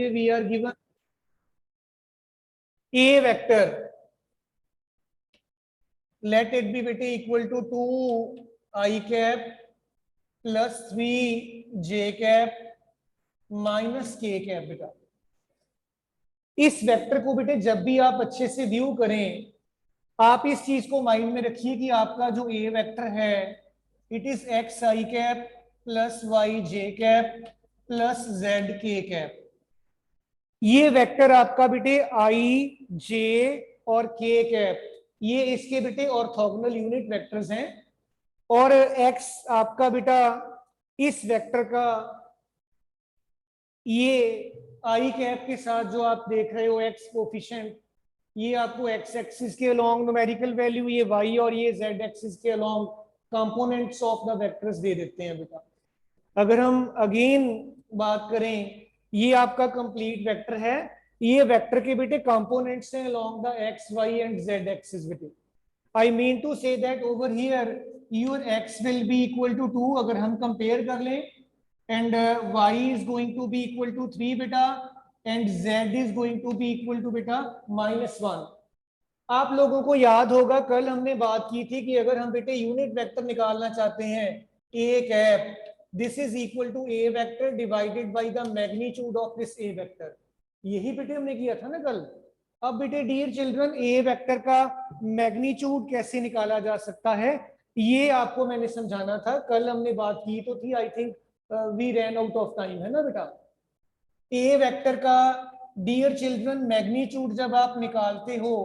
We are given a vector, let it be बेटे equal to 2 i cap plus 3j cap minus k cap. बेटा इस vector को बेटे जब भी आप अच्छे से व्यू करें, आप इस चीज को माइंड में रखिए कि आपका जो ए वेक्टर है it is X I cap plus Y J cap plus Z K cap. ये वेक्टर आपका बेटे आई जे और के कैप, ये इसके बेटे ऑर्थोगोनल यूनिट वेक्टर्स हैं। और एक्स आपका बेटा इस वेक्टर का ये आई कैप के साथ जो आप देख रहे हो एक्स कोफिशिएंट, ये आपको एक्स एक्सिस के अलोंग न्यूमेरिकल वैल्यू, ये वाई और ये जेड एक्सिस के along components of the vectors दे देते हैं। बेटा अगर हम अगेन बात करें, ये आपका कंप्लीट वेक्टर है, ये वेक्टर के बेटे कंपोनेंट्स हैं along the X Y and Z axis. बेटे I mean to say that over here your X will be equal to 2 अगर हम कंपेयर कर लें, and y is going to be equal to 3 beta and z is going to be equal to beta -1। आप लोगों को याद होगा कल हमने बात की थी कि अगर हम बेटे यूनिट वेक्टर निकालना चाहते हैं a cap, this is equal to a vector divided by the magnitude of this a vector. यही बेटे हमने किया था ना कल। अब बेटे डियर चिल्ड्रन a वेक्टर का मैग्नीट्यूड कैसे निकाला जा सकता है ये आपको मैंने समझाना था। कल हमने बात की तो थी, I think we ran out of time, है ना बेटा। ए वेक्टर का डियर चिल्ड्रन मैग्नीट्यूड जब आप निकालते हो,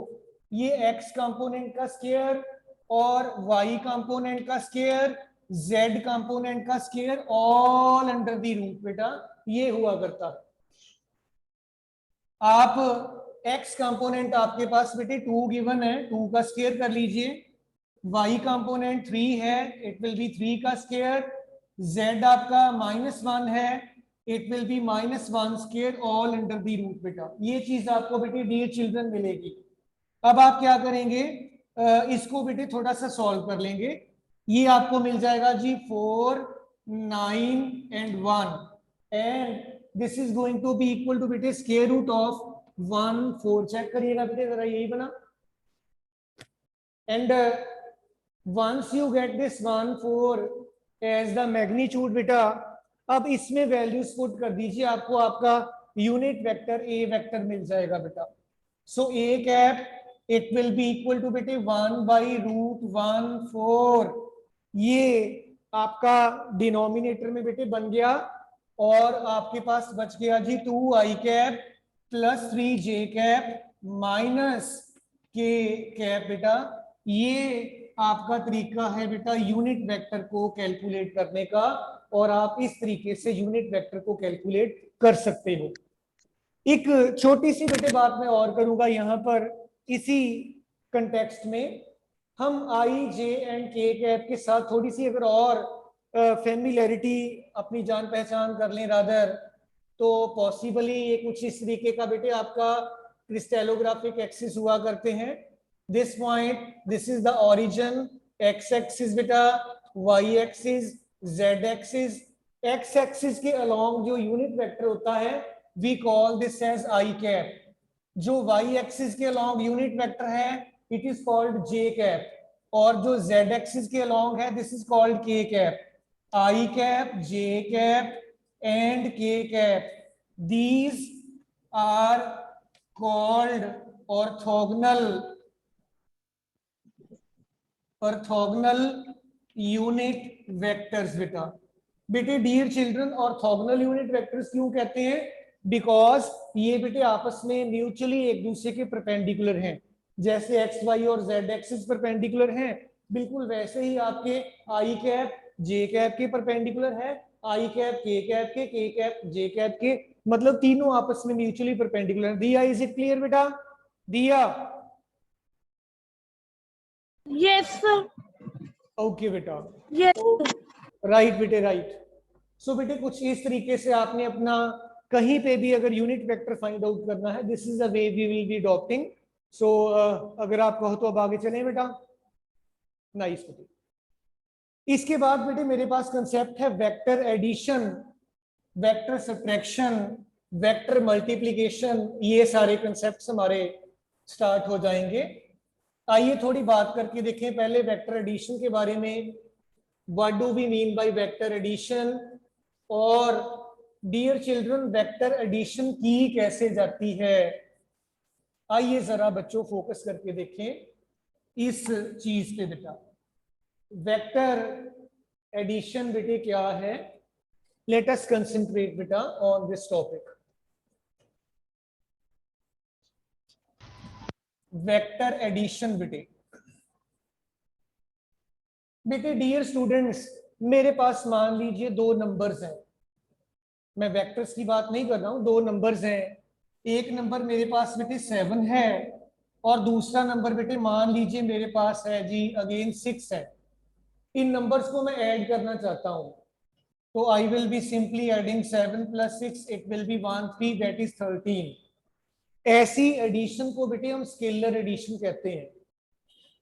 ये एक्स कंपोनेंट का स्क्वायर और वाई कंपोनेंट का स्क्वायर, जेड कंपोनेंट का square all under the root. बेटा ये हुआ करता है। आप एक्स कंपोनेंट आपके पास बेटे 2 गिवन है, 2 का स्क्वायर कर लीजिए। वाई कंपोनेंट 3 है, इट विल बी 3 का स्क्वायर। z आपका -1 है, it will be -1 square all under the root. बेटा ये चीज आपको बेटे डियर चिल्ड्रन मिलेगी। अब आप क्या करेंगे, इसको बेटे थोड़ा सा सॉल्व कर लेंगे। ये आपको मिल जाएगा जी 4 9 and 1 and this is going to be equal to बेटे स्क्वायर रूट ऑफ 1 4। चेक करिएगा बेटे जरा, यही बना। एंड once you get this 1 4 as the magnitude बेटा, अब इसमें वैल्यूज पुट कर दीजिए, आपको आपका यूनिट वेक्टर ए वेक्टर मिल जाएगा बेटा। So A cap it will be equal to बेटे 1/√1 4। ये आपका डिनोमिनेटर में बेटे बन गया और आपके पास बच गया जी 2i cap plus 3j cap minus k cap. बेटा ये आपका तरीका है बेटा यूनिट वेक्टर को कैलकुलेट करने का, और आप इस तरीके से यूनिट वेक्टर को कैलकुलेट कर सकते हो। एक छोटी सी बेटे बात मैं और करूंगा यहां पर, इसी कंटेक्स्ट में हम आई जे एंड के कैप के साथ थोड़ी सी अगर और फेमिलियरिटी अपनी जान पहचान कर लें रादर, तो पॉसिबली ये कुछ इस तरीके का बेटे आपका क्रिस्टलोग्राफिक एक्सिस हुआ करते हैं। this point, this is the origin, x axis बेटा, y axis, z axis, x axis के along जो यूनिट वेक्टर होता है we call this as i cap। जो y axis के along यूनिट वेक्टर है it is called j cap, और जो z axis के along है this is called k cap। i cap, j cap and k cap, these are called orthogonal unit vectors. बेटा बेटे dear children orthogonal unit vectors क्यों कहते हैं, because ये बेटे आपस में म्यूचुअली एक दूसरे के परपेंडिकुलर हैं। जैसे एक्स वाई और जेड एक्सिस परपेंडिकुलर हैं, बिल्कुल वैसे ही आपके आई कैप जे कैप के परपेंडिकुलर है, आई कैप के कैप के कैप जे कैप के, मतलब तीनों आपस में म्यूचुअली परपेंडिकुलर। दिया इज इट क्लियर बेटा? दिया यस सर। ओके बेटा, यस राइट बेटे राइट। सो बेटे कुछ इस तरीके से आपने अपना कहीं पे भी अगर यूनिट वेक्टर फाइंड आउट करना है, this is the way we will be adopting. So अगर आप कहो तो अब आगे चलें बेटा। नाइस बेटे। इसके बाद बेटे मेरे पास कंसेप्ट है vector addition, vector subtraction vector multiplication, ये सारे कंसेप्ट्स हमारे स्टार्ट हो जाएंगे। आइए थोड़ी बात करके देखें पहले वेक्टर एडिशन के बारे में। What do we mean by vector addition, और डियर चिल्ड्रन वेक्टर एडिशन की कैसे जाती है। आइए जरा बच्चों फोकस करके देखें इस चीज पे बेटा। वेक्टर एडिशन बेटे क्या है, लेट अस कंसंट्रेट बेटा on this topic. Vector addition बेटे डियर स्टूडेंट्स, मेरे पास मान लीजिए दो नंबर्स हैं, मैं वेक्टर्स की बात नहीं कर रहा हूं, दो नंबर्स हैं। एक नंबर मेरे पास बेटे 7 है और दूसरा नंबर बेटे मान लीजिए मेरे पास है जी अगेन 6 है। इन नंबर्स को मैं ऐड करना चाहता हूं, तो आई will be simply adding 7 + 6, it will be 1 3, that is 13। ऐसी एडिशन को बेटे हम स्केलर एडिशन कहते हैं।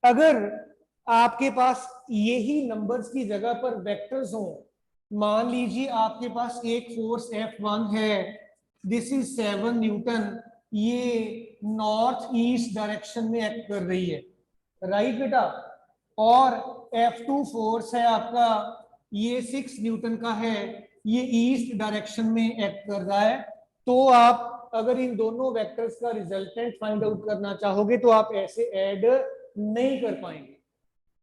अगर आपके पास यही नंबर्स की जगह पर वेक्टर्स हो, मान लीजिए आपके पास एक फोर्स F1 है, दिस इज 7 न्यूटन, ये नॉर्थ ईस्ट डायरेक्शन में एक्ट कर रही है, राइट बेटा। और F2 फोर्स है आपका, ये 6 न्यूटन का है, ये ईस्ट डायरेक्शन में एक्ट कर रहा है। तो आप अगर इन दोनों वेक्टर्स का रिजल्टेंट फाइंड आउट करना चाहोगे तो आप ऐसे ऐड नहीं कर पाएंगे।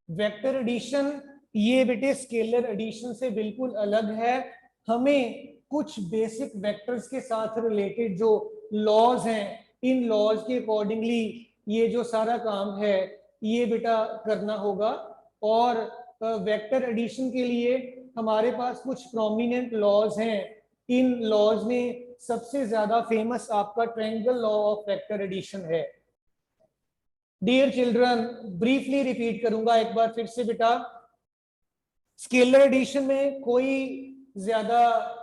वेक्टर एडिशन ये बेटे स्केलर एडिशन से बिल्कुल अलग है। हमें कुछ बेसिक वेक्टर्स के साथ रिलेटेड जो लॉज हैं, इन लॉज के अकॉर्डिंगली ये जो सारा काम है ये बेटा करना होगा। और वेक्टर एडिशन के लिए हमारे पास कुछ प्रोमिनेंट लॉज हैं। इन लॉज में सबसे ज्यादा फेमस आपका triangle law of vector addition है। डियर चिल्ड्रन, ब्रीफली रिपीट करूंगा एक बार फिर से बेटा। स्केलर एडिशन में कोई ज्यादा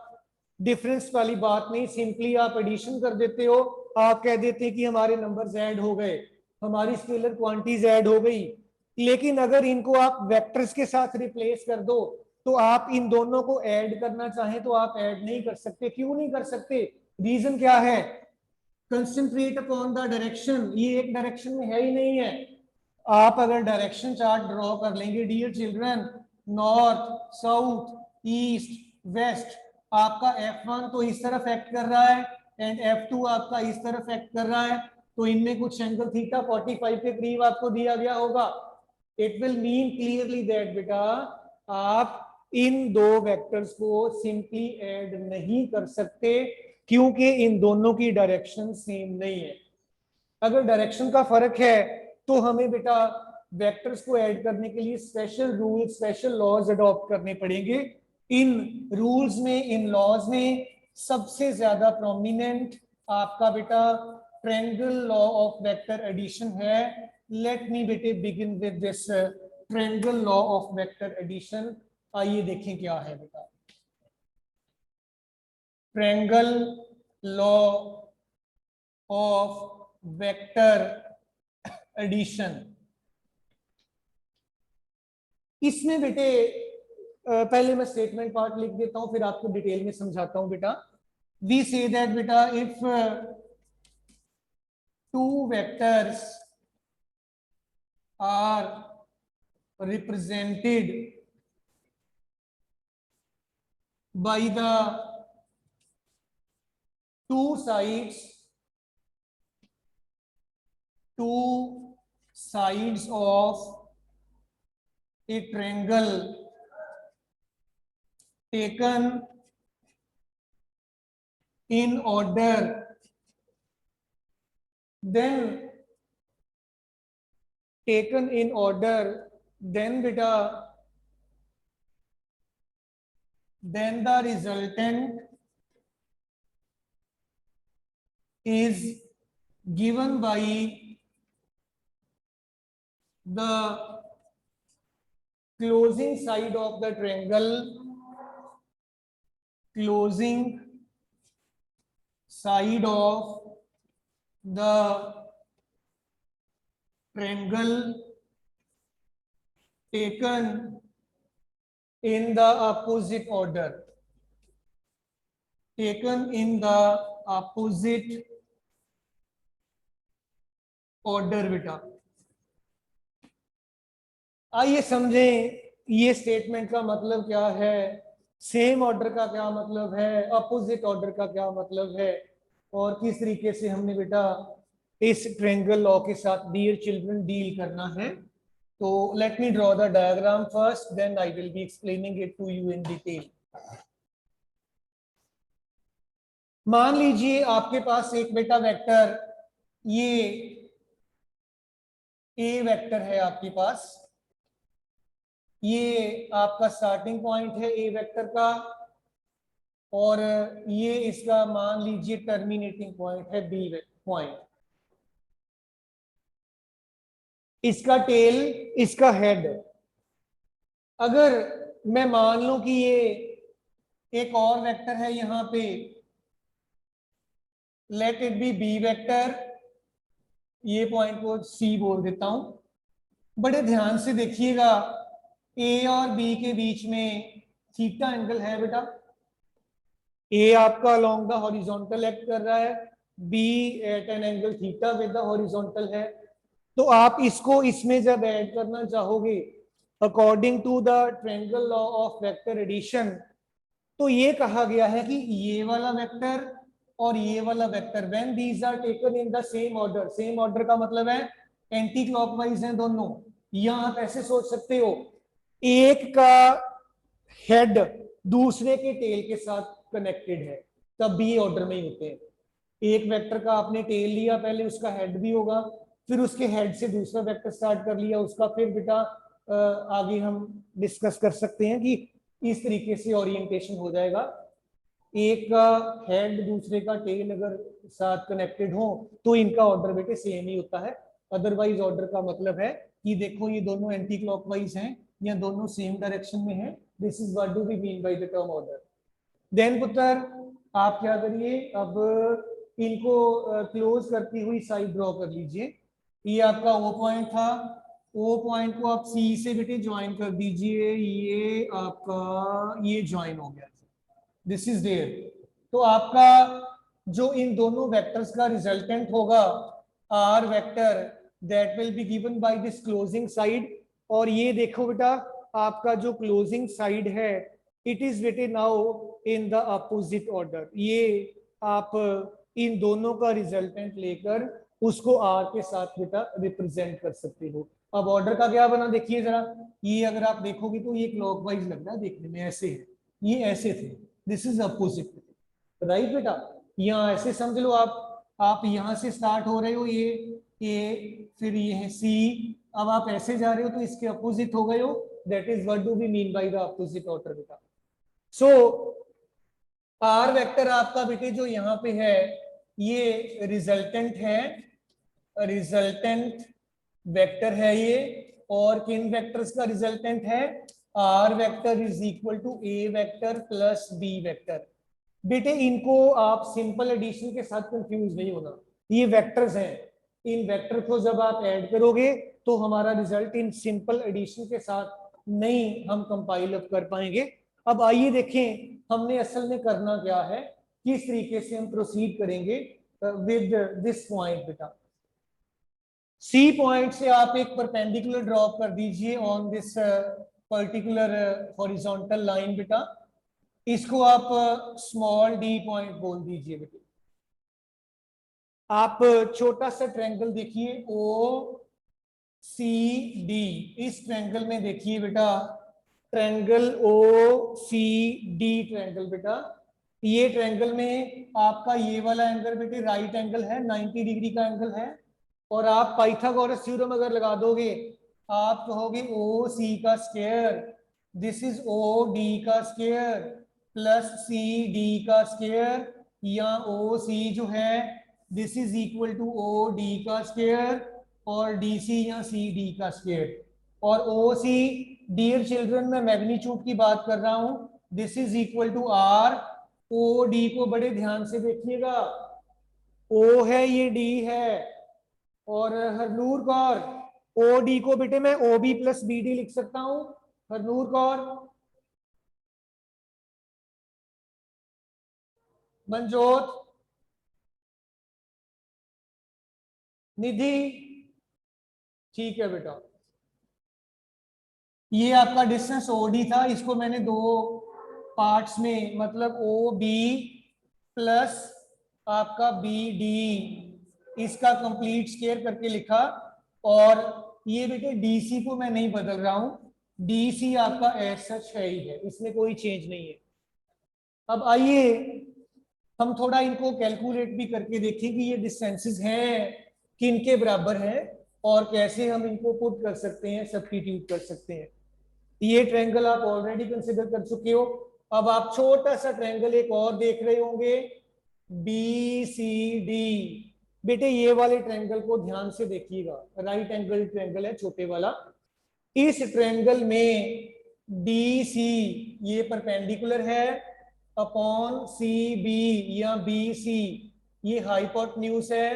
डिफरेंस वाली बात नहीं, सिंपली आप एडिशन कर देते हो, आप कह देते हैं कि हमारे नंबर्स ऐड हो गए, हमारी स्केलर क्वांटिटीज ऐड हो गई। लेकिन अगर इनको आप वेक्टर्स के साथ रिप्लेस कर दो तो आप इन दोनों को ऐड करना चाहें तो आप ऐड नहीं कर सकते। क्यों नहीं कर सकते, रीजन क्या है, कंसंट्रेट अपॉन द डायरेक्शन, ये एक डायरेक्शन में है ही नहीं है। आप अगर डायरेक्शन चार्ट ड्रॉ कर लेंगे dear children, north south east west, आपका F1 तो इस तरफ एक्ट कर रहा है एंड F2 आपका इस तरफ एक्ट कर रहा है, तो इनमें कुछ एंगल थीटा 45 के करीब आपको दिया गया होगा। It will mean clearly that बेटा आप इन दो वेक्टर्स को सिंपली ऐड नहीं कर सकते, क्योंकि इन दोनों की डायरेक्शन सेम नहीं है। अगर डायरेक्शन का फर्क है तो हमें बेटा वेक्टर्स को ऐड करने के लिए special rule, special laws adopt करने पड़ेंगे। इन रूल्स में, इन लॉज में सबसे ज्यादा प्रोमिनेंट आपका बेटा triangle law of vector addition है। लेट मी बेटे begin with this triangle law of vector addition. आइए देखें क्या है बेटा triangle law of vector addition. इसमें बेटे पहले मैं स्टेटमेंट पार्ट लिख देता हूं, फिर आपको डिटेल में समझाता हूं बेटा। वी से दैट बेटा if two vectors are represented by the two sides of a triangle taken in order, then beta then the resultant is given by the closing side of the triangle, closing side of the triangle taken in the opposite order, taken in the opposite order बेटा। आइए समझें ये statement का मतलब क्या है, same order का क्या मतलब है, अपोजिट ऑर्डर का क्या मतलब है, और किस तरीके से हमने बेटा इस ट्रायंगल लॉ के साथ डियर चिल्ड्रन डील करना है। तो let me draw the diagram first, then I will be explaining it to you in detail. मान लीजिए आपके पास एक बेटा वेक्टर, ये ए वेक्टर है आपके पास, ये आपका स्टार्टिंग पॉइंट है ए वेक्टर का, और ये इसका मान लीजिए टर्मिनेटिंग पॉइंट है बी पॉइंट। इसका टेल, इसका हेड। अगर मैं मान लूं कि ये एक और वेक्टर है यहां पे, let it be B vector, ये पॉइंट को सी बोल देता हूं। बड़े ध्यान से देखिएगा, ए और बी के बीच में थीटा एंगल है बेटा। ए आपका अलोंग द हॉरिजॉन्टल एक्ट कर रहा है, B at an angle theta with the horizontal है। तो आप इसको इसमें जब ऐड करना चाहोगे according to the triangle law of vector addition, तो ये कहा गया है कि ये वाला वेक्टर और ये वाला vector when these are taken in the same order, same order का मतलब है एंटी क्लॉकवाइज हैं दोनों, या आप ऐसे सोच सकते हो एक का हेड दूसरे के टेल के साथ कनेक्टेड है, तब भी ये ऑर्डर में ही होते हैं। एक वेक्टर का आपने टेल लिया, पहले उसका हेड भी होगा, फिर उसके हेड से दूसरा वेक्टर स्टार्ट कर लिया उसका, फिर बेटा आगे हम डिस्कस कर सकते हैं कि इस तरीके से ओरिएंटेशन हो जाएगा। एक का हेड दूसरे का टेल अगर साथ कनेक्टेड हो तो इनका ऑर्डर बेटे सेम ही होता है। अदरवाइज ऑर्डर का मतलब है कि देखो ये दोनों एंटी क्लॉकवाइज हैं या दोनों सेम डायरेक्शन में हैं। This is what do we mean by the term order. Then पुत्र आप क्या करिए, अब इनको क्लोज करती हुई साइड ड्रॉ कर लीजिए। ये आपका ओ पॉइंट था, ओ पॉइंट को आप सी से बेटे ज्वाइन कर दीजिए, ये आपका ये ज्वाइन हो गया, दिस इज देयर। तो आपका जो इन दोनों वेक्टर्स का रिजल्टेंट होगा R vector, that will be given by this closing side. और ये देखो बेटा आपका जो क्लोजिंग साइड है इट इज बेटे now in the opposite order. ये आप इन दोनों का रिजल्टेंट लेकर उसको आर के साथ बेटा रिप्रेजेंट कर सकते हो। अब ऑर्डर का क्या बना देखिए जरा, ये अगर आप देखोगे तो ये क्लॉकवाइज लग रहा है देखने में, ऐसे है, ये ऐसे थे, दिस इज अपोजिट, राइट बेटा। यहाँ ऐसे समझ लो आप यहां से स्टार्ट हो रहे हो, ये ए, फिर ये है सी, अब आप ऐसे जा रहे हो तो इसके अपोजिट हो गए हो, that is what do we mean by the opposite order बेटा। सो आर वेक्टर आपका बेटे जो यहाँ पे है ये रिजल्टेंट है, रिजल्टेंट वेक्टर है ये, और किन वेक्टर्स का रिजल्टेंट है, R vector is equal to A vector plus B vector. बेटे इनको आप सिंपल एडिशन के साथ कंफ्यूज नहीं होना, ये वेक्टर्स हैं, इन वेक्टर को जब आप ऐड करोगे तो हमारा रिजल्ट इन सिंपल एडिशन के साथ नहीं हम कंपाइल अप कर पाएंगे। अब आइए देखें हमने असल में करना क्या है, किस तरीके से हम प्रोसीड करेंगे विद दिस पॉइंट बेटा। सी पॉइंट से आप एक परपेंडिकुलर ड्रॉ कर दीजिए on this particular horizontal line बेटा, इसको आप स्मॉल डी पॉइंट बोल दीजिए बेटे। आप छोटा सा ट्रायंगल देखिए ओ सी डी, इस ट्रायंगल में देखिए बेटा triangle O C D triangle बेटा, ये ट्रायंगल में आपका ये वाला एंगल बेटे राइट एंगल है, 90 डिग्री का एंगल है, और आप पाइथागोरस थ्योरम अगर लगा दोगे आप कहोगे ओ सी का square, this is O D का स्क्वायर प्लस सी डी का स्क्वायर, या ओ सी जो है this is equal to O D का स्क्वायर और डी सी या सी डी का स्क्वायर। और ओ सी डियर चिल्ड्रन मैं मैग्नीट्यूड की बात कर रहा हूं, this is equal to R. O D को बड़े ध्यान से देखिएगा, ओ है ये डी है, और हरनूर कौर ओ डी को बेटे मैं O B plus B D लिख सकता हूं, हरनूर कौर, मनजोत, निधि, ठीक है बेटा। ये आपका डिस्टेंस ओडी था, इसको मैंने दो पार्ट्स में, मतलब ओ बी प्लस आपका बी डी, इसका कंप्लीट स्क्वायर करके लिखा। और ये बेटे डीसी को मैं नहीं बदल रहा हूं, डीसी आपका एज सच है ही है, इसमें कोई चेंज नहीं है। अब आइए हम थोड़ा इनको कैलकुलेट भी करके देखें कि ये डिस्टेंसेस हैं किन के बराबर हैं और कैसे हम इनको पुट कर सकते हैं, सब्स्टिट्यूट कर सकते हैं। ये ट्रायंगल आप ऑलरेडी कंसिडर कर चुके हो। अब आप छोटा सा ट्रायंगल एक और देख रहे होंगे, बी सी डी। बेटे ये वाले ट्रायंगल को ध्यान से देखिएगा, राइट एंगल ट्रायंगल है छोटे वाला। इस ट्रायंगल में डी सी ये परपेंडिकुलर है अपॉन सी बी या बी सी ये हाइपोटेन्यूज है।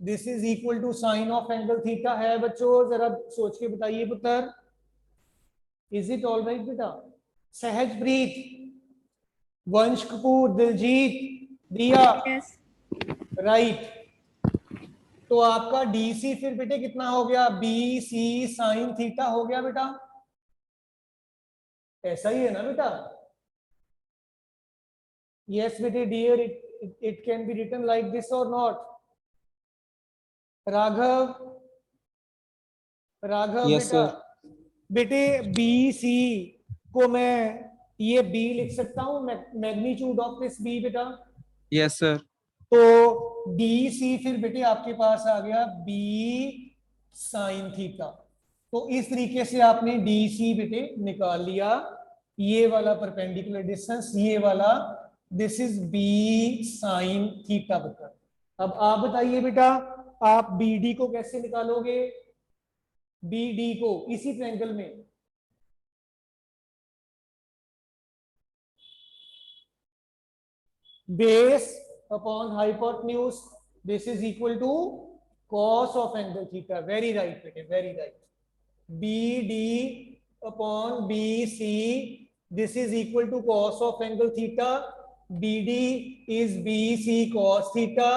This is equal to sine of angle theta है बच्चों, जरा सोच के बताइए पुत्र। इज इट ऑल राइट बेटा? सहजप्रीत, वंश कपूर, दिलजीत, दिया, Yes. राइट। तो आपका डीसी फिर बेटे कितना हो गया? बी सी साइन थीटा हो गया बेटा, ऐसा ही है ना बेटा? यस बेटे dear, it can be written like this और नॉट? राघव, राघव यस बेटा, सर। बेटे बी सी को मैं ये बी लिख सकता हूं, मैग्नीट्यूड ऑफ दिस बी बेटा। Yes sir. तो डी सी फिर बेटे आपके पास आ गया बी साइन थीटा। तो इस तरीके से आपने डी सी बेटे निकाल लिया, ये वाला परपेंडिकुलर डिस्टेंस, ये वाला, this is B sine theta बेटा। अब आप बताइए बेटा, आप बी डी को कैसे निकालोगे? बी डी को इसी ट्रायंगल में, base upon hypotenuse, this is equal to cos of angle theta. Very right बेटे, very right. B D upon B C, this is equal to cos of angle theta. B D is B C cos theta.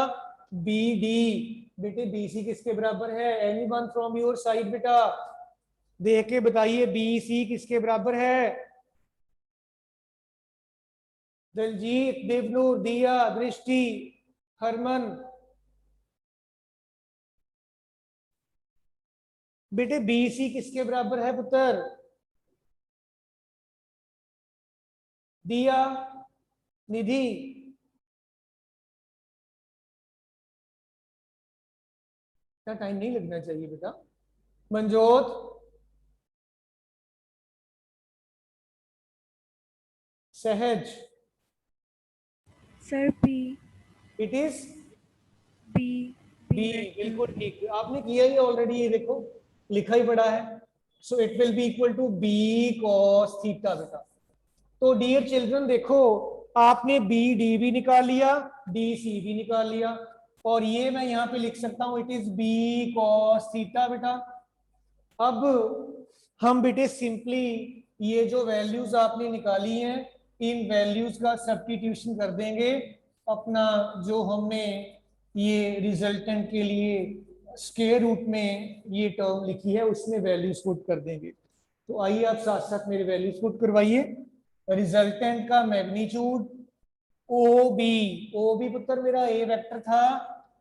B D बेटे B C किसके बराबर है? Anyone from your side बेटा, देख के बताइए B C किसके बराबर है? दलजीत, देवनूर, दिया, दृष्टि, हरमन। बेटे बीसी किसके बराबर है पुत्र? दिया, निधि, क्या टाइम नहीं लगना चाहिए बेटा? Manjot, Sahaj, Sir, B. It is B. B, vector. बिल्कुल ठीक, आपने किया ही ऑलरेडी, ये देखो लिखा ही पड़ा है। So it will be equal to B cos theta बेटा। तो डियर चिल्ड्रन देखो, आपने बी डी भी निकाल लिया, डी सी भी निकाल लिया, और ये मैं यहाँ पे लिख सकता हूँ, it is B cos theta बेटा। अब हम बेटे सिंपली ये जो वैल्यूज आपने निकाली हैं, इन वैल्यूज का सब्स्टिट्यूशन कर देंगे अपना, जो हमने ये रिजल्टेंट के लिए स्क्वायर रूट में ये टर्म लिखी है उसमें वैल्यूज पुट कर देंगे। तो आइए आप साथ साथ मेरे वैल्यूज पुट करवाइए। रिजल्टेंट का मैग्नीट्यूड ओ बी पुत्र मेरा ए वेक्टर था,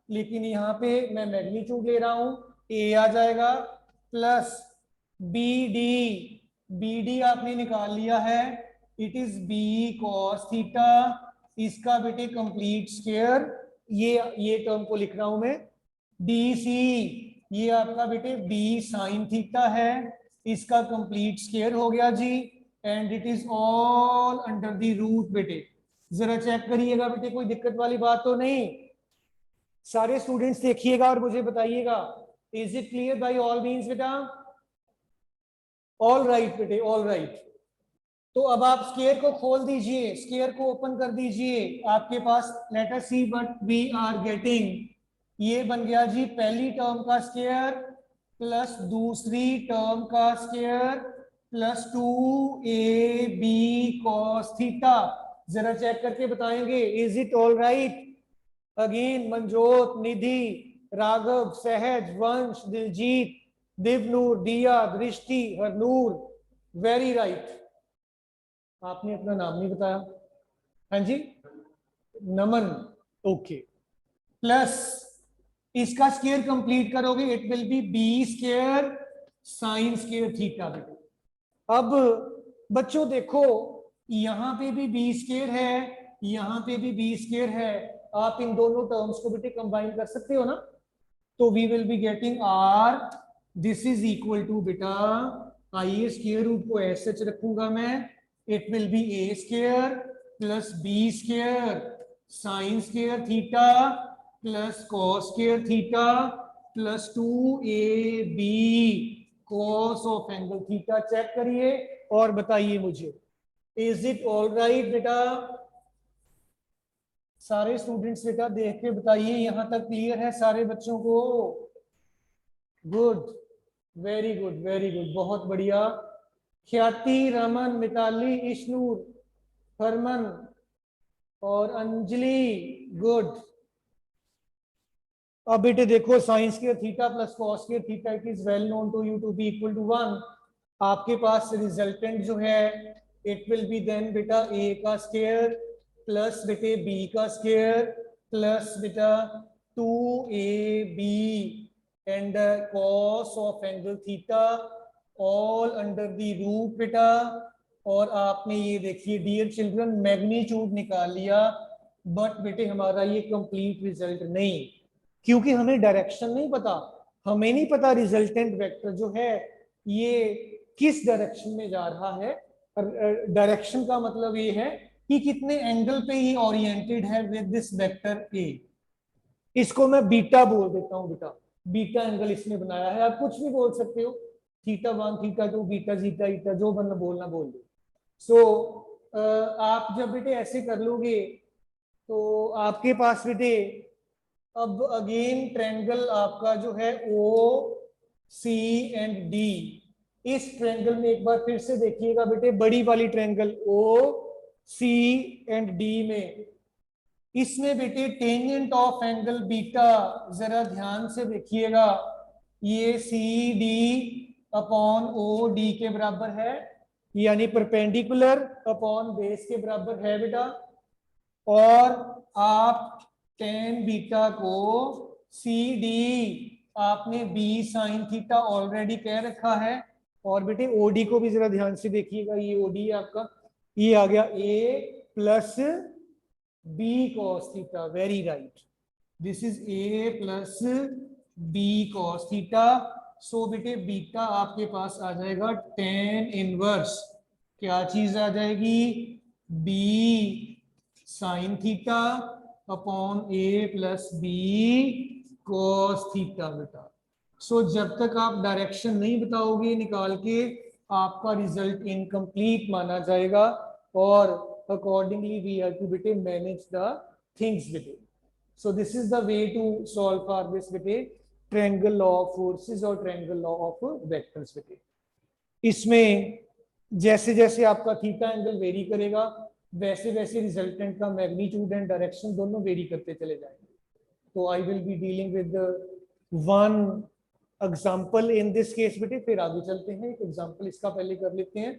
लेकिन यहाँ पे मैं मैग्नीट्यूड ले रहा हूं, ए आ जाएगा, प्लस बी डी आपने निकाल लिया है, it is B cos theta, इसका बेटे कंप्लीट स्क्वायर, ये टर्म को लिख रहा हूं मैं। डी सी ये आपका बेटे बी साइन थीटा है, इसका कंप्लीट स्क्वायर हो गया जी, and it is all under the root बेटे। जरा चेक करिएगा बेटे, कोई दिक्कत वाली बात तो नहीं? सारे स्टूडेंट्स देखिएगा और मुझे बताइएगा, is it clear by all means बेटा? ऑल राइट बेटे, ऑल राइट। तो अब आप स्क्वायर को खोल दीजिए, स्क्वायर को ओपन कर दीजिए, आपके पास let us see what we are getting. ये बन गया जी पहली टर्म का स्क्वायर प्लस दूसरी टर्म का square plus 2ab cos theta. जरा चेक करके बताएंगे, is it all right? Again Manjot, Nidhi, Raghav, Sahaj, Vansh, Diljit, Divnoor, दिया, दृष्टि, हरनूर। Very right. आपने अपना नाम नहीं बताया। हाँ जी, नमन। ओके, प्लस इसका स्क्वायर कंप्लीट करोगे, it will be B square sine square theta. बेटे अब बच्चों देखो, यहां पे भी बी स्क्वायर है, यहां पे भी बी स्क्वायर है। आप इन दोनों टर्म्स को बेटे कंबाइन कर सकते हो ना, तो we will be getting R, this is equal to बेटा, आइए स्क्वायर रूट को ऐसे रखूंगा मैं, it will be A square plus B square sine square theta plus cos square theta plus 2ab cos of angle theta. Check करिए और बताइए मुझे, इज इट ऑल राइट बेटा? सारे स्टूडेंट्स बेटा देख के बताइए, यहां तक क्लियर है सारे बच्चों को? Good, very good, very good, बहुत बढ़िया। ख्याति, रमन, मिताली, इश्नूर, हरमन और अंजलि, गुड। अब बेटे देखो, साइंस के थीटा प्लस कॉस के theta, it is well known to you to be equal to 1। आपके पास रिजल्टेंट जो है, इट विल बी देन बेटा ए का स्क्वायर प्लस बेटे बी का स्क्वायर प्लस बेटा 2ab and cos of angle theta all under the root बेटा। और आपने ये देखिए डियर चिल्ड्रन, मैग्नीट्यूड निकाल लिया, बट बेटे हमारा ये कंप्लीट रिजल्ट नहीं, क्योंकि हमें डायरेक्शन नहीं पता। हमें नहीं पता रिजल्टेंट वेक्टर जो है ये किस डायरेक्शन में जा रहा है। डायरेक्शन का मतलब ये है कि कितने एंगल पे ये ओरिएंटेड है विद दिस वेक्टर ए। इसको मैं बीटा बोल देता हूं बेटा, बीटा एंगल इसने बनाया है। आप कुछ भी बोल सकते हो, थीटा 1, थीटा 2, बीटा, जीटा, ईटा, जो बनना बोलना बोल दो। सो आप जब बेटे ऐसे कर लोगे तो आपके पास बेटे अब अगेन ट्रायंगल आपका जो है ओ सी एंड डी, इस ट्रायंगल में एक बार फिर से देखिएगा बेटे, बड़ी वाली triangle O C and D में, इसमें बेटे टेंजेंट ऑफ एंगल बीटा जरा ध्यान से देखिएगा, ये C D upon O D के बराबर है, यानी परपेंडिकुलर अपॉन बेस के बराबर है बेटा। और आप टेन बीटा को सी डी आपने बी साइन थीटा ऑलरेडी कह रखा है। और बेटे ओडी को भी जरा ध्यान से देखिएगा, ये ओडी आपका, ये आ गया A plus B cos theta. Very right, this is A plus B cos theta. So बेटे बीटा आपके पास आ जाएगा टेन इनवर्स, क्या चीज आ जाएगी? B sine theta upon A plus B cos theta बेटा। सो जब तक आप डायरेक्शन नहीं बताओगे निकाल के, आपका रिजल्ट इनकम्प्लीट माना जाएगा और अकॉर्डिंगली वी हैव टू बेटे मैनेज द थिंग्स बेटे। So this is the way to solve for this बेटे ट्रायंगल लॉ ऑफ फोर्सेस और ट्रायंगल लॉ ऑफ वेक्टर्स बेटे। इसमें जैसे जैसे आपका थीटा एंगल वेरी करेगा, वैसे वैसे रिजल्टेंट का मैग्नीट्यूड एंड डायरेक्शन दोनों वेरी करते चले जाएंगे। तो आई will be dealing with one example in this case बेटे, फिर आगे चलते हैं। एक एग्जांपल इसका पहले कर लेते हैं।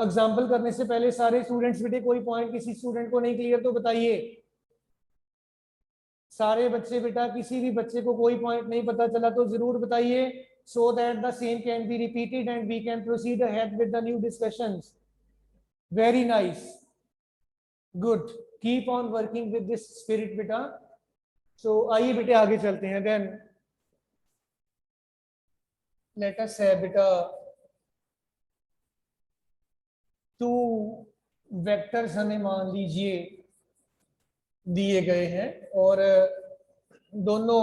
एग्जांपल करने से पहले सारे स्टूडेंट्स बेटे, कोई पॉइंट किसी स्टूडेंट को नहीं क्लियर तो बताइए। सारे बच्चे बेटा, किसी भी बच्चे को कोई पॉइंट नहीं पता चला तो जरूर बताइए, so that the same can be repeated and we can proceed ahead with the new discussions. Very nice, good, keep on working with this spirit beta. So आइए बेटे आगे चलते हैं। then let us say beta two vectors हमें मान लीजिए दिए गए हैं और दोनों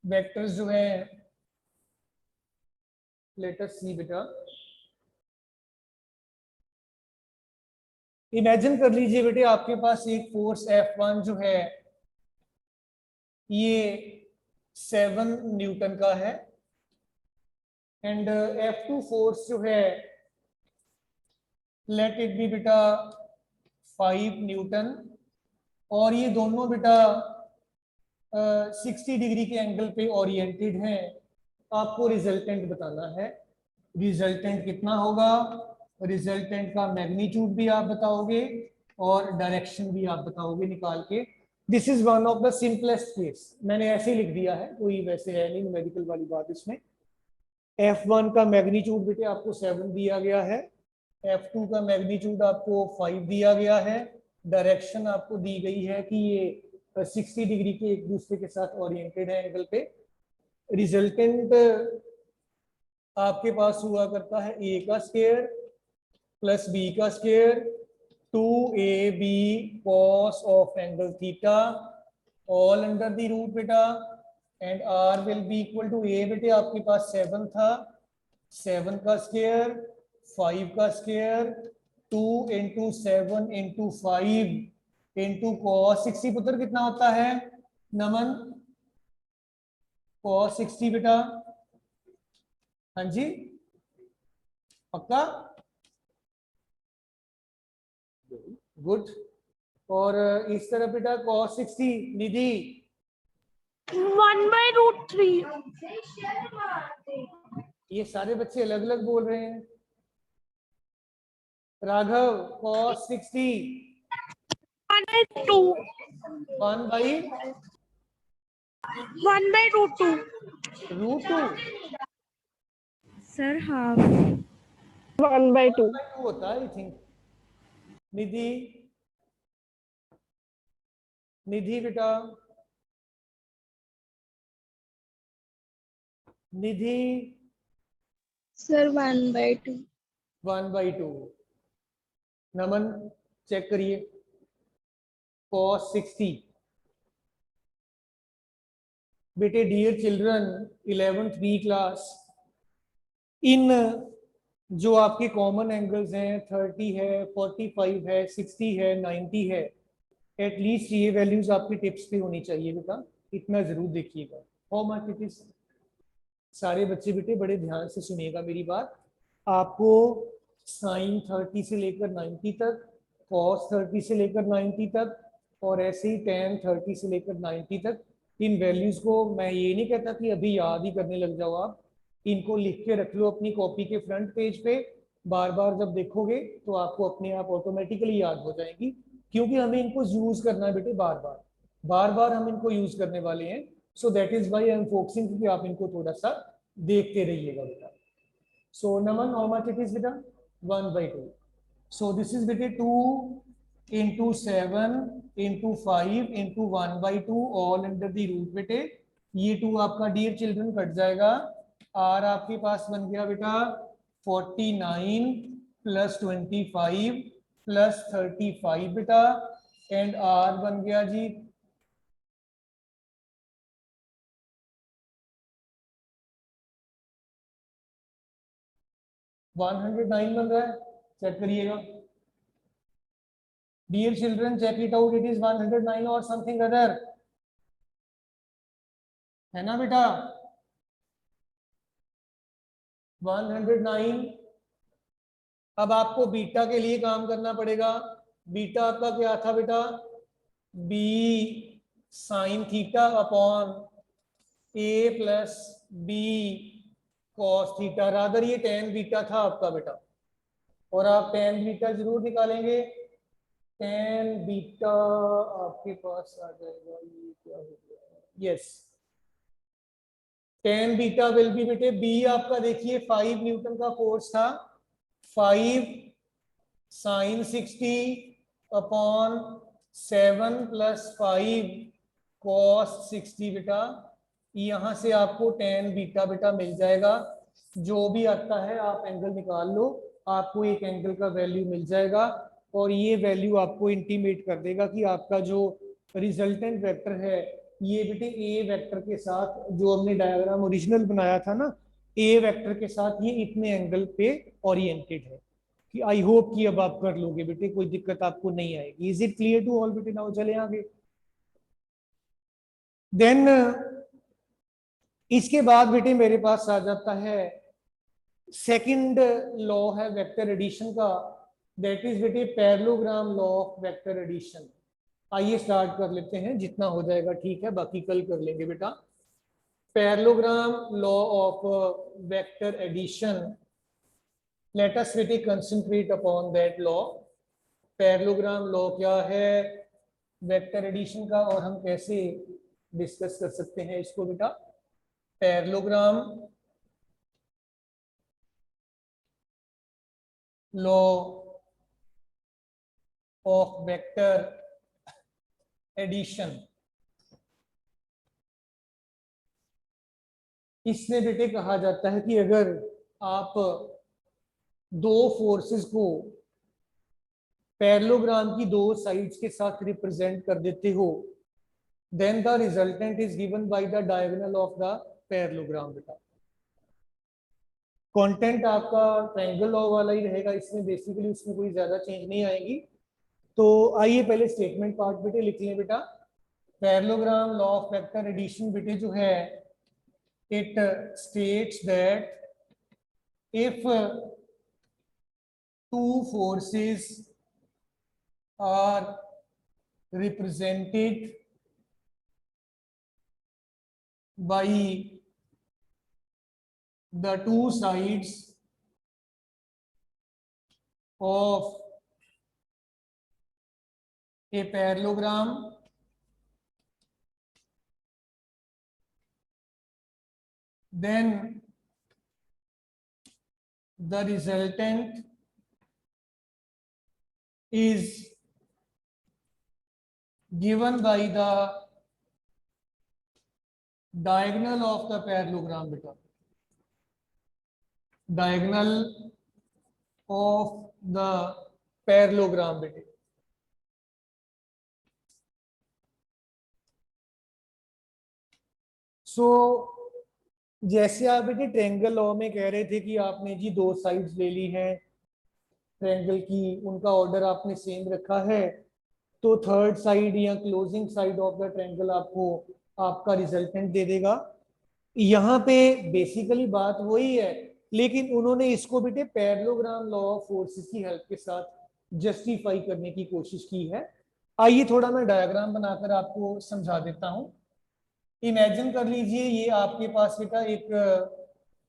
वेक्टर्स जो है, लेट अस सी बेटा, इमेजिन कर लीजिए बेटे आपके पास एक फोर्स F1 जो है ये 7 न्यूटन का है एंड F2 फोर्स जो है लेट इट बी बेटा 5 न्यूटन, और ये दोनों बेटा 60 डिग्री के एंगल पे ओरिएंटेड हैं, आपको रिजल्टेंट बताना है। रिजल्टेंट कितना होगा, रिजल्टेंट का मैग्नीट्यूड भी आप बताओगे और डायरेक्शन भी आप बताओगे निकाल के। This is one of the simplest case, मैंने ऐसे ही लिख दिया है, कोई वैसे है नहीं मेडिकल वाली बात इसमें। F1 का मैग्नीट्यूड बेटे आपको 7 दिया गया है, F2 का मैग्नीट्यूड आपको 5 दिया गया है, डायरेक्शन आपको दी गई है कि ये 60 डिग्री के एक दूसरे के साथ ओरिएंटेड है एंगल पे। रिजल्टेंट आपके पास हुआ करता है a का स्क्वायर प्लस b का square 2ab cos of angle theta all under the root बेटा, and r will be equal to a बेटे आपके पास 7 था, 7 का स्क्वायर 5 का square 2 into 7 into 5 into cos 60 पुत्र कितना होता है नमन, cos 60 बेटा, हाँ जी पक्का, गुड। और इस तरफ बेटा cos 60 निधि 1/√3. ये सारे बच्चे अलग अलग बोल रहे हैं। Raghav cos 60 1/2. 1 by 1/√2. √2 Sir, half. 1/2. होता है आई थिंक। निधि निधि बेटा निधि Sir, 1/2. 1/2। नमन चेक करिए cos 60 बेटे dear children 11th B class, इन जो आपके कॉमन एंगल्स हैं 30 है 45 है 60 है 90 है, एटलीस्ट ये वैल्यूज आपकी टिप्स पे होनी चाहिए बेटा, इतना जरूर देखिएगा। हाउ मच इट इज, सारे बच्चे बेटे बड़े ध्यान से सुनिएगा मेरी बात। आपको साइन 30 से लेकर 90 तक, कॉस 30 से लेकर 90 तक, और ऐसे ही tan 30 से लेकर 90 तक, इन वैल्यूज को मैं ये नहीं कहता कि अभी याद ही करने लग जाओ आप, इनको लिख के रख लो अपनी कॉपी के फ्रंट पेज पे, बार बार जब देखोगे तो आपको अपने आप ऑटोमेटिकली याद हो जाएगी, क्योंकि हमें इनको यूज करना है बेटे, बार बार हम इनको यूज करने वाले हैं। So that is why I am focusing, क्योंकि आप इनको थोड़ा सा देखते रहिएगा बेटा। So Naman how much it is बेटा 1/2। सो दिस इज बेटे 2 into 7 into 5 into 1/2 all under the root बेटे, ये 2 आपका डियर चिल्ड्रन कट जाएगा, आर आपके पास बन गया बेटा 49 प्लस 25 प्लस 35 बेटा, एंड आर बन गया जी 109 बन रहा है, चेक करिएगा dear children, check it out, it is 109 और समथिंग अदर, है ना बेटा 109। अब आपको बीटा के लिए काम करना पड़ेगा, बीटा आपका क्या था बेटा, B sine theta upon A plus B cos theta, rather ये tan बीटा था आपका बेटा, और आप tan बीटा जरूर निकालेंगे। tan बीटा आपके पास आ जाएगा, ये क्या हो गया, yes tan beta will be बेटे, बी आपका देखिए 5 न्यूटन का फोर्स था, 5 साइन 60 अपॉन 7 प्लस 5 कॉस 60 बेटा, यहां से आपको tan बीटा बेटा मिल जाएगा, जो भी आता है आप एंगल निकाल लो, आपको एक एंगल का वैल्यू मिल जाएगा, और ये वैल्यू आपको इंटीमेट कर देगा कि आपका जो रिजल्टेंट वेक्टर है ये बेटे ए वेक्टर के साथ, जो हमने डायग्राम ओरिजिनल बनाया था ना, ए वेक्टर के साथ ये इतने एंगल पे ओरिएंटेड है। कि आई होप कि अब आप कर लोगे बेटे, कोई दिक्कत आपको नहीं आएगी। Is it clear to all बेटे? नाउ चले आगे। देन इसके बाद बेटे मेरे पास आ जाता है सेकंड लॉ है वेक्टर एडिशन का, दैट इज बेटे parallelogram law of vector addition. आइए स्टार्ट कर लेते हैं, जितना हो जाएगा ठीक है, बाकी कल कर लेंगे बेटा। Parallelogram, law of vector addition, let us बेटे concentrate upon that law. Parallelogram law क्या है वेक्टर एडिशन का, और हम कैसे डिस्कस कर सकते हैं इसको बेटा। Parallelogram law of vector addition, इसमें बेटे कहा जाता है कि अगर आप दो फोर्सेस को पैरेललोग्राम की दो साइड्स के साथ रिप्रेजेंट कर देते हो, then the resultant is given by the diagonal of the parallelogram बेटा। कंटेंट आपका ट्रायंगल लॉ वाला ही रहेगा इसमें, बेसिकली उसमें कोई ज्यादा चेंज नहीं आएगी। तो आइए पहले स्टेटमेंट पार्ट बेटे लिख लें बेटा। Parallelogram law of vector addition बेटे जो है, it states that if two forces are represented by the two sides of a parallelogram, then the resultant is given by the diagonal of the parallelogram beta. Diagonal of the parallelogram beta. So जैसे आप बेटे triangle law में कह रहे थे कि आपने जी दो साइड्स ले ली हैं ट्रायंगल की, उनका ऑर्डर आपने सेम रखा है, तो थर्ड साइड या closing side of the triangle आपको आपका रिजल्टेंट दे देगा। यहाँ पे बेसिकली बात वही है, लेकिन उन्होंने इसको बेटे पैरेललोग्राम लॉ ऑफ फोर्सेस की हेल्प के साथ जस्टिफाई करने की कोशिश की है। आइए थोड़ा मैं डायग्राम बनाकर आपको समझा देता हूँ। इमेजिन कर लीजिए ये आपके पास बेटा एक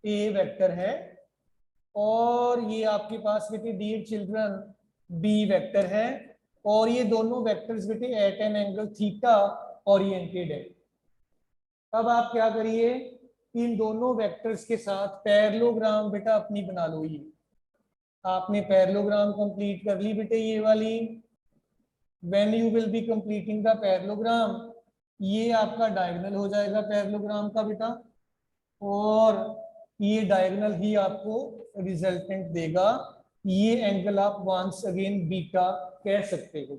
ए वेक्टर है, और ये आपके पास बेटे डियर चिल्ड्रन बी वेक्टर है, और ये दोनों वेक्टर्स बेटे at an angle theta oriented है। अब आप क्या करिए, इन दोनों वेक्टर्स के साथ पैरेललोग्राम बेटा अपनी बना लो। ये आपने पैरेललोग्राम कंप्लीट कर ली बेटे ये वाली। When you will be completing the parallelogram, ये आपका डायगोनल हो जाएगा पैरेललोग्राम का बेटा, और ये डायगोनल ही आपको रिजल्टेंट देगा। ये एंगल आप वंस अगेन बीटा कह सकते हो।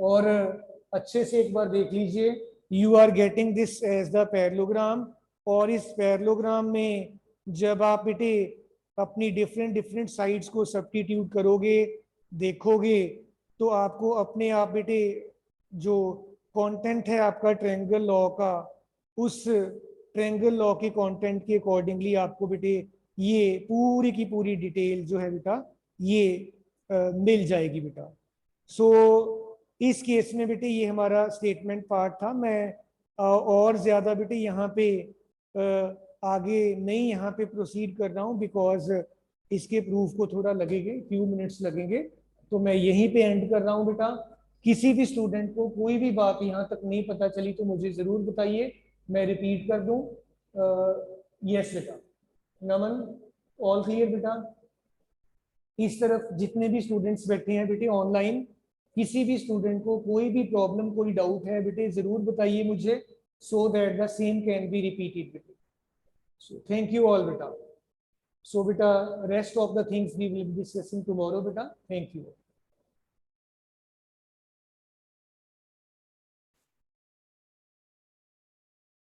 और अच्छे से एक बार देख लीजिए, you are getting this as the parallelogram, और इस पैरेललोग्राम में जब आप बेटे अपनी डिफरेंट डिफरेंट साइड्स को सब्स्टिट्यूट करोगे, देखोगे, तो आपको अपने आप बेटे जो कंटेंट है आपका ट्रायंगल लॉ का, उस ट्रायंगल लॉ के कंटेंट के अकॉर्डिंगली आपको बेटे ये पूरी की पूरी डिटेल जो है बेटा ये मिल जाएगी बेटा। सो इस केस में बेटे ये हमारा स्टेटमेंट पार्ट था। मैं और ज्यादा बेटे यहाँ पे आगे नहीं यहाँ पे प्रोसीड कर रहा हूँ, बिकॉज इसके प्रूफ को थोड़ा लगेंगे, फ्यू मिनट्स लगेंगे, तो मैं यहीं पे एंड कर रहा हूँ बेटा। किसी भी स्टूडेंट को कोई भी बात यहाँ तक नहीं पता चली तो मुझे जरूर बताइए, मैं रिपीट कर दूं। यस बेटा, नमन ऑल क्लियर बेटा। इस तरफ जितने भी स्टूडेंट्स बैठे हैं बेटे ऑनलाइन, किसी भी स्टूडेंट को कोई भी प्रॉब्लम कोई डाउट है बेटे जरूर बताइए मुझे, so that the same can be repeated बेटे। सो थैंक यू ऑल बेटा। सो बेटा rest of the things we will be discussing tomorrow बेटा। Thank you.